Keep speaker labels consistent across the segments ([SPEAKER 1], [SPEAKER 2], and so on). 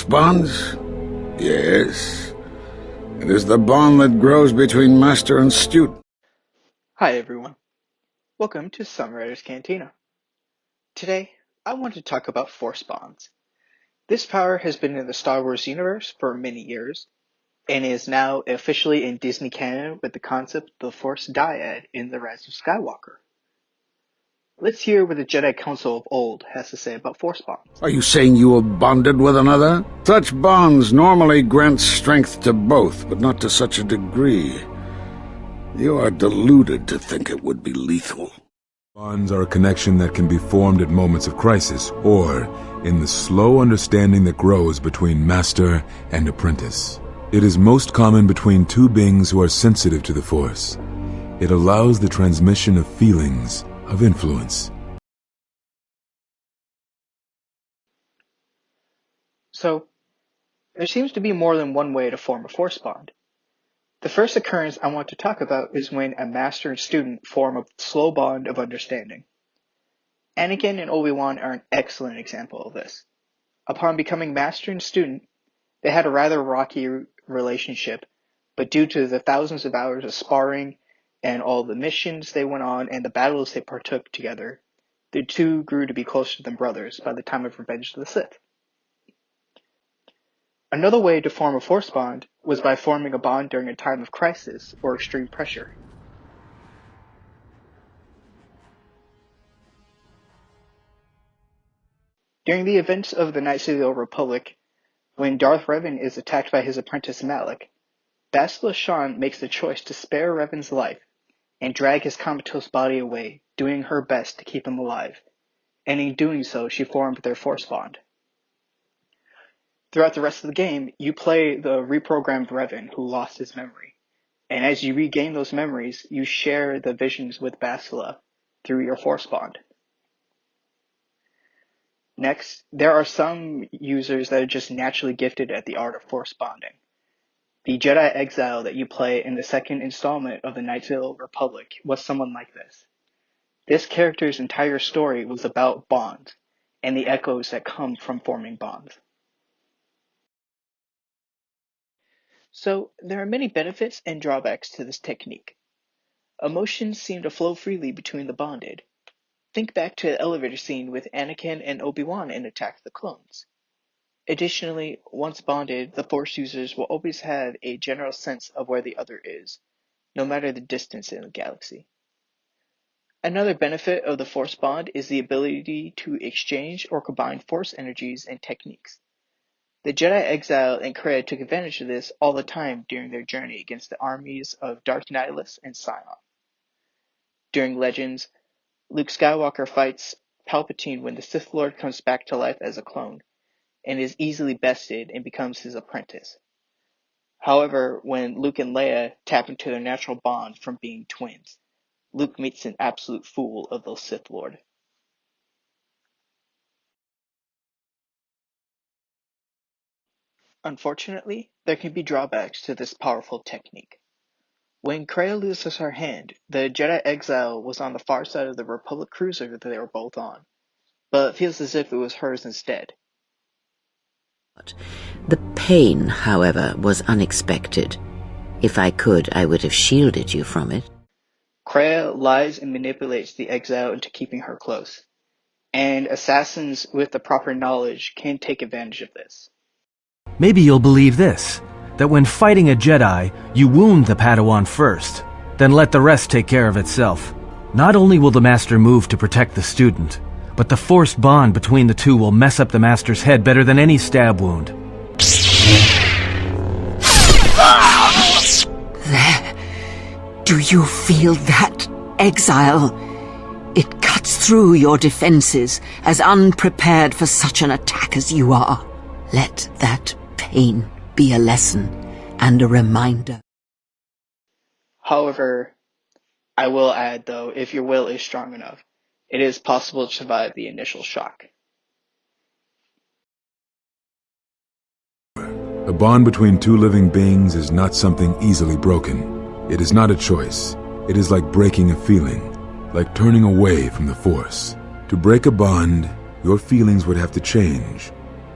[SPEAKER 1] Bonds? Yes. It is the bond that grows between master and student.
[SPEAKER 2] Hi everyone, welcome to Songwriter's Cantina. Today, I want to talk about Force Bonds. This power has been in the Star Wars universe for many years, and is now officially in Disney canon with the concept of the Force dyad in The Rise of Skywalker. Let's hear what the Jedi Council of old has to say about Force Bonds.
[SPEAKER 1] Are you saying you are bonded with another? Such bonds normally grant strength to both, but not to such a degree. You are deluded to think it would be lethal.
[SPEAKER 3] Bonds are a connection that can be formed at moments of crisis, or in the slow understanding that grows between master and apprentice. It is most common between two beings who are sensitive to the Force. It allows the transmission of feelings of influence.
[SPEAKER 2] So, there seems to be more than one way to form a Force Bond. The first occurrence I want to talk about is when a master and student form a slow bond of understanding. Anakin and Obi-Wan are an excellent example of this. Upon becoming master and student, they had a rather rocky relationship, but due to the thousands of hours of sparring and all the missions they went on and the battles they partook together, the two grew to be closer than brothers by the time of Revenge of the Sith. Another way to form a Force bond was by forming a bond during a time of crisis or extreme pressure. During the events of the Knights of the Old Republic, when Darth Revan is attacked by his apprentice Malak, Bastila Shan makes the choice to spare Revan's life and drag his comatose body away, doing her best to keep him alive, and in doing so she formed their Force bond. Throughout the rest of the game, you play the reprogrammed Revan who lost his memory, and as you regain those memories, you share the visions with Bastila through your Force bond. Next, there are some users that are just naturally gifted at the art of Force bonding. The Jedi Exile that you play in the second installment of the Knights of the Old Republic was someone like this. This character's entire story was about bonds, and the echoes that come from forming bonds. So, there are many benefits and drawbacks to this technique. Emotions seem to flow freely between the bonded. Think back to the elevator scene with Anakin and Obi-Wan in Attack of the Clones. Additionally, once bonded, the Force users will always have a general sense of where the other is, no matter the distance in the galaxy. Another benefit of the Force bond is the ability to exchange or combine Force energies and techniques. The Jedi Exile and Kreia took advantage of this all the time during their journey against the armies of Darth Nihilus and Scion. During Legends, Luke Skywalker fights Palpatine when the Sith Lord comes back to life as a clone, and is easily bested and becomes his apprentice. However, when Luke and Leia tap into their natural bond from being twins, Luke meets an absolute fool of the Sith Lord. Unfortunately, there can be drawbacks to this powerful technique. When Kreia loses her hand, the Jedi Exile was on the far side of the Republic cruiser that they were both on, but it feels as if it was hers instead.
[SPEAKER 4] The pain, however, was unexpected. If I could, I would have shielded you from it.
[SPEAKER 2] Kreia lies and manipulates the Exile into keeping her close, and assassins with the proper knowledge can take advantage of this.
[SPEAKER 5] Maybe you'll believe this, that when fighting a Jedi, you wound the Padawan first, then let the rest take care of itself. Not only will the Master move to protect the student, but the Force bond between the two will mess up the Master's head better than any stab wound.
[SPEAKER 4] There. Do you feel that, Exile? It cuts through your defenses, as unprepared for such an attack as you are. Let that pain be a lesson and a reminder.
[SPEAKER 2] However, I will add though, if your will is strong enough, it is possible to survive the initial shock.
[SPEAKER 3] A bond between two living beings is not something easily broken. It is not a choice. It is like breaking a feeling, like turning away from the Force. To break a bond, your feelings would have to change.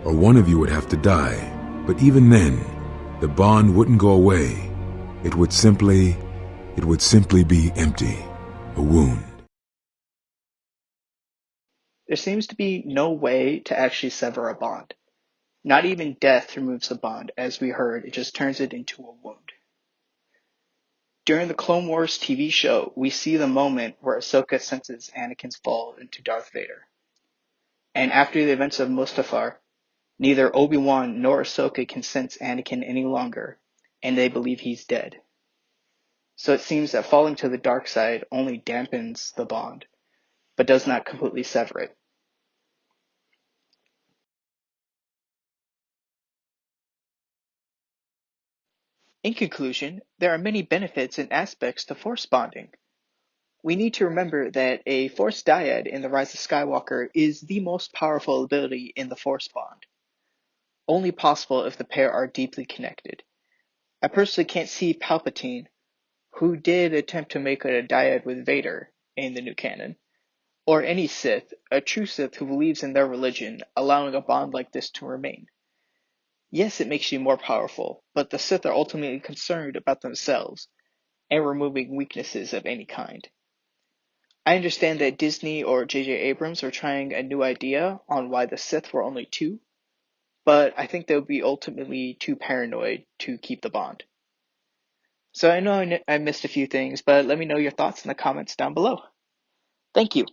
[SPEAKER 3] or one of you would have to die. But even then, the bond wouldn't go away. It would simply be empty, a wound.
[SPEAKER 2] There seems to be no way to actually sever a bond. Not even death removes the bond, as we heard, it just turns it into a wound. During the Clone Wars TV show, we see the moment where Ahsoka senses Anakin's fall into Darth Vader. And after the events of Mustafar, neither Obi-Wan nor Ahsoka can sense Anakin any longer, and they believe he's dead. So it seems that falling to the dark side only dampens the bond, but does not completely sever it. In conclusion, there are many benefits and aspects to Force bonding. We need to remember that a Force dyad in The Rise of Skywalker is the most powerful ability in the Force bond, only possible if the pair are deeply connected. I personally can't see Palpatine, who did attempt to make a dyad with Vader in the new canon, or any Sith, a true Sith who believes in their religion, allowing a bond like this to remain. Yes, it makes you more powerful, but the Sith are ultimately concerned about themselves and removing weaknesses of any kind. I understand that Disney or J.J. Abrams are trying a new idea on why the Sith were only two, but I think they would be ultimately too paranoid to keep the bond. So I know I missed a few things, but let me know your thoughts in the comments down below. Thank you.